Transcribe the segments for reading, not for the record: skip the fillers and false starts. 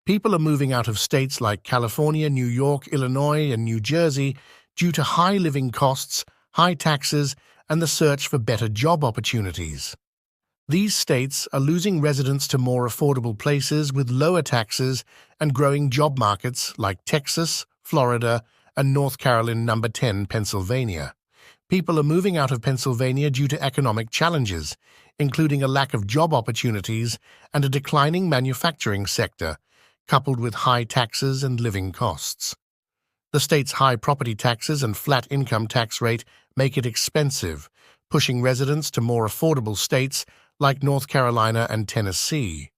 People are moving out of states like California, New York, Illinois, and New Jersey due to high living costs, high taxes, and the search for better job opportunities. These states are losing residents to more affordable places with lower taxes and growing job markets like Texas, Florida, and North Carolina number 10, Pennsylvania. People are moving out of Pennsylvania due to economic challenges, including a lack of job opportunities and a declining manufacturing sector, coupled with high taxes and living costs. The state's high property taxes and flat income tax rate make it expensive, pushing residents to more affordable states like North Carolina and Tennessee.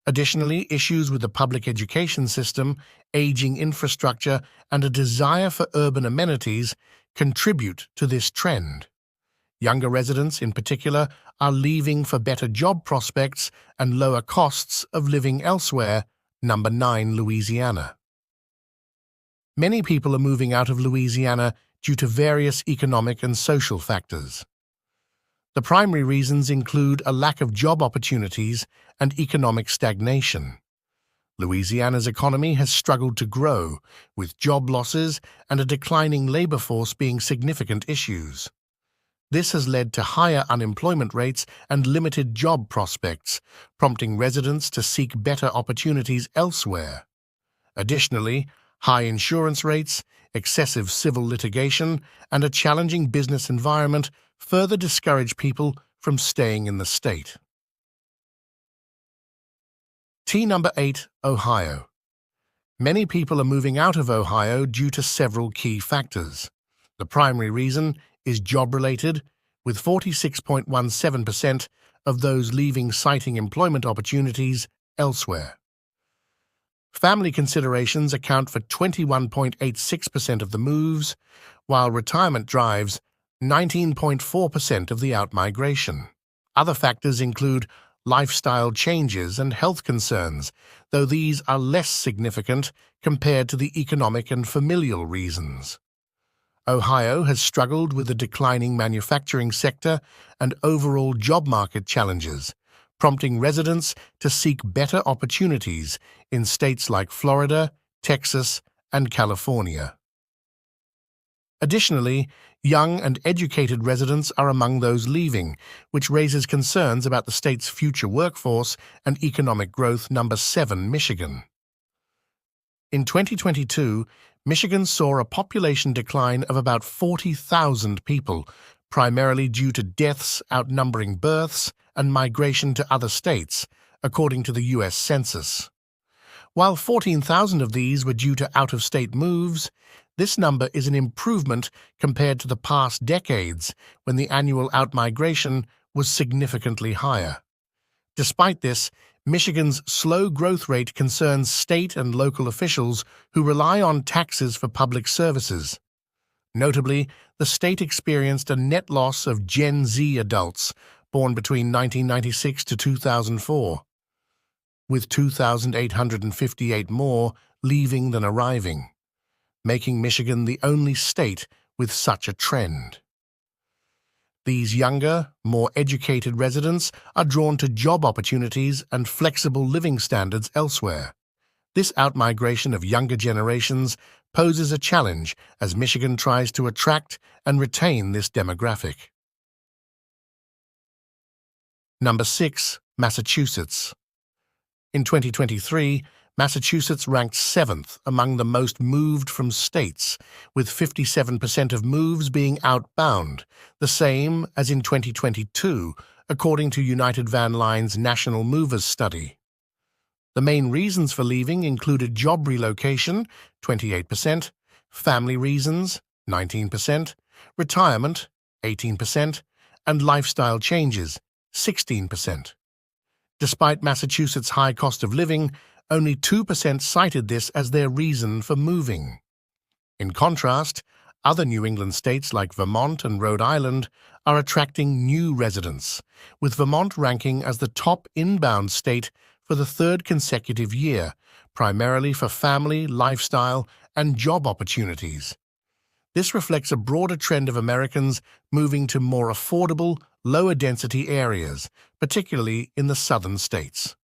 Additionally, issues with the public education system, aging infrastructure, and a desire for urban amenities contribute to this trend. Younger residents, in particular, are leaving for better job prospects and lower costs of living elsewhere. Number 9, Louisiana. Many people are moving out of Louisiana due to various economic and social factors. The primary reasons include a lack of job opportunities and economic stagnation. Louisiana's economy has struggled to grow, with job losses and a declining labor force being significant issues. This has led to higher unemployment rates and limited job prospects, prompting residents to seek better opportunities elsewhere. Additionally, high insurance rates, excessive civil litigation, and a challenging business environment further discourage people from staying in the state. Number 8, Ohio. Many people are moving out of Ohio due to several key factors. The primary reason is job-related, with 46.17% of those leaving citing employment opportunities elsewhere. Family considerations account for 21.86% of the moves, while retirement drives 19.4% of the outmigration. Other factors include lifestyle changes and health concerns, though these are less significant compared to the economic and familial reasons. Ohio has struggled with a declining manufacturing sector and overall job market challenges, prompting residents to seek better opportunities in states like Florida, Texas, and California. Additionally, young and educated residents are among those leaving, which raises concerns about the state's future workforce and economic growth. Number 7, Michigan. In 2022, Michigan saw a population decline of about 40,000 people, primarily due to deaths outnumbering births and migration to other states, according to the U.S. Census. While 14,000 of these were due to out-of-state moves, this number is an improvement compared to the past decades when the annual outmigration was significantly higher. Despite this, Michigan's slow growth rate concerns state and local officials who rely on taxes for public services. Notably, the state experienced a net loss of Gen Z adults born between 1996 to 2004, with 2,858 more leaving than arriving, making Michigan the only state with such a trend. These younger, more educated residents are drawn to job opportunities and flexible living standards elsewhere. This outmigration of younger generations poses a challenge as Michigan tries to attract and retain this demographic. Number 6, Massachusetts. In 2023, Massachusetts ranked 7th among the most moved from states, with 57% of moves being outbound, the same as in 2022, according to United Van Line's National Movers Study. The main reasons for leaving included job relocation, 28%, family reasons, 19%, retirement, 18%, and lifestyle changes, 16%. Despite Massachusetts' high cost of living, only 2% cited this as their reason for moving. In contrast, other New England states like Vermont and Rhode Island are attracting new residents, with Vermont ranking as the top inbound state for the third consecutive year, primarily for family, lifestyle, and job opportunities. This reflects a broader trend of Americans moving to more affordable, lower-density areas, particularly in the southern states.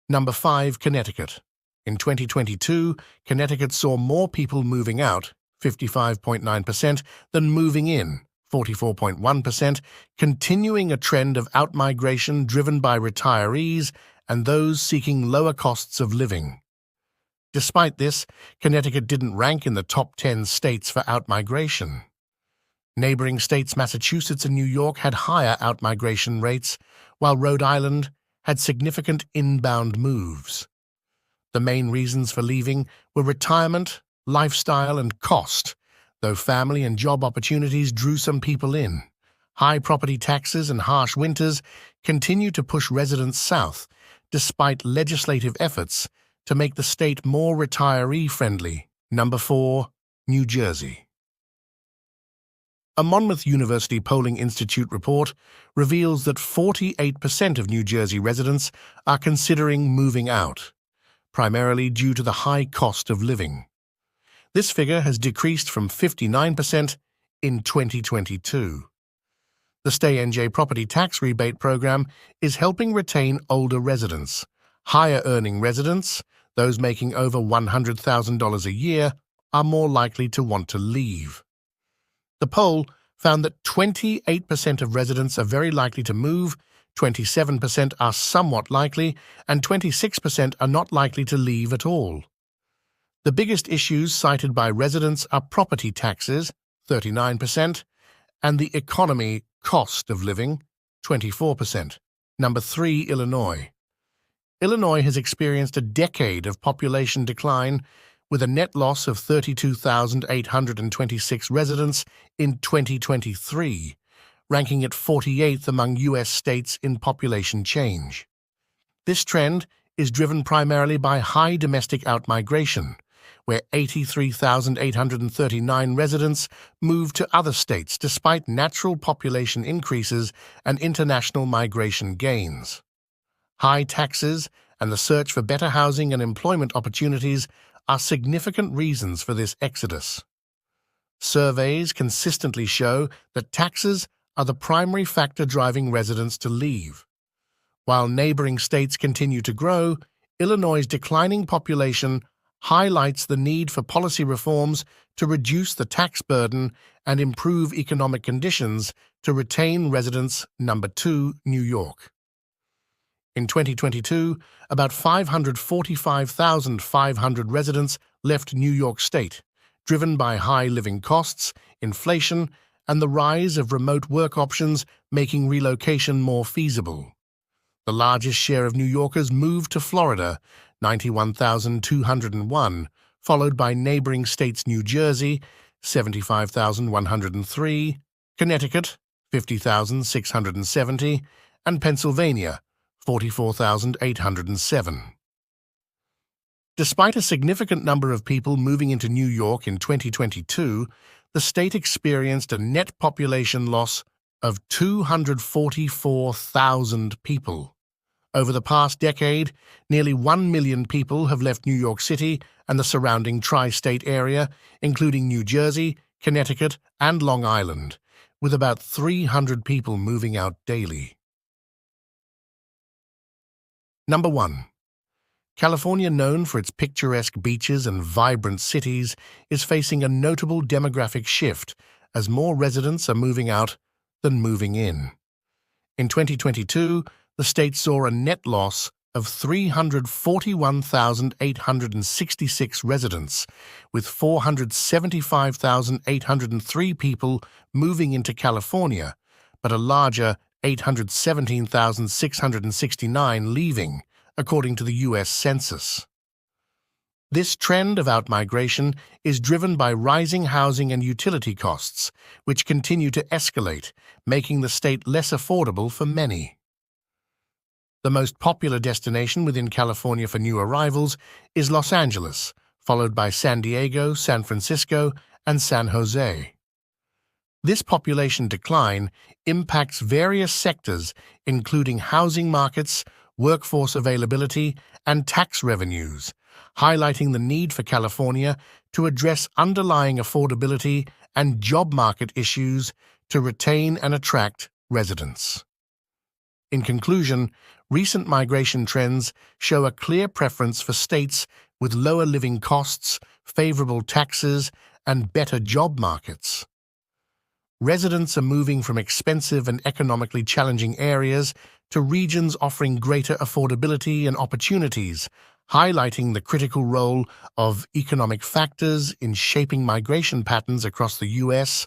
Number 5, Connecticut. In 2022, Connecticut saw more people moving out, 55.9%, than moving in, 44.1%, continuing a trend of outmigration driven by retirees and those seeking lower costs of living. Despite this, Connecticut didn't rank in the top 10 states for outmigration. Neighboring states Massachusetts and New York had higher outmigration rates, while Rhode Island had significant inbound moves. The main reasons for leaving were retirement, lifestyle, and cost, though family and job opportunities drew some people in. High property taxes and harsh winters continue to push residents south, despite legislative efforts to make the state more retiree-friendly. Number 4, New Jersey. A Monmouth University Polling Institute report reveals that 48% of New Jersey residents are considering moving out, primarily due to the high cost of living. This figure has decreased from 59% in 2022. The Stay NJ Property Tax Rebate Program is helping retain older residents. Higher-earning residents, those making over $100,000 a year, are more likely to want to leave. The poll found that 28% of residents are very likely to move, 27% are somewhat likely, and 26% are not likely to leave at all. The biggest issues cited by residents are property taxes, 39%, and the economy cost of living, 24%. Number 3, Illinois. Illinois has experienced a decade of population decline with a net loss of 32,826 residents in 2023, ranking it 48th among U.S. states in population change. This trend is driven primarily by high domestic outmigration, where 83,839 residents moved to other states despite natural population increases and international migration gains. High taxes and the search for better housing and employment opportunities are significant reasons for this exodus. Surveys consistently show that taxes are the primary factor driving residents to leave. While neighboring states continue to grow, Illinois' declining population highlights the need for policy reforms to reduce the tax burden and improve economic conditions to retain residents. Number 2, New York. In 2022, about 545,500 residents left New York State, driven by high living costs, inflation, and the rise of remote work options making relocation more feasible. The largest share of New Yorkers moved to Florida, 91,201, followed by neighboring states New Jersey, 75,103, Connecticut, 50,670, and Pennsylvania, 44,807. Despite a significant number of people moving into New York in 2022, the state experienced a net population loss of 244,000 people. Over the past decade, nearly 1 million people have left New York City and the surrounding tri-state area, including New Jersey, Connecticut, and Long Island, with about 300 people moving out daily. Number 1. California, known for its picturesque beaches and vibrant cities, is facing a notable demographic shift as more residents are moving out than moving in. In 2022, the state saw a net loss of 341,866 residents, with 475,803 people moving into California, but a larger 817,669 leaving, according to the U.S. Census. This trend of outmigration is driven by rising housing and utility costs, which continue to escalate, making the state less affordable for many. The most popular destination within California for new arrivals is Los Angeles, followed by San Diego, San Francisco, and San Jose. This population decline impacts various sectors, including housing markets, workforce availability, and tax revenues, highlighting the need for California to address underlying affordability and job market issues to retain and attract residents. In conclusion, recent migration trends show a clear preference for states with lower living costs, favorable taxes, and better job markets. Residents are moving from expensive and economically challenging areas to regions offering greater affordability and opportunities, highlighting the critical role of economic factors in shaping migration patterns across the U.S.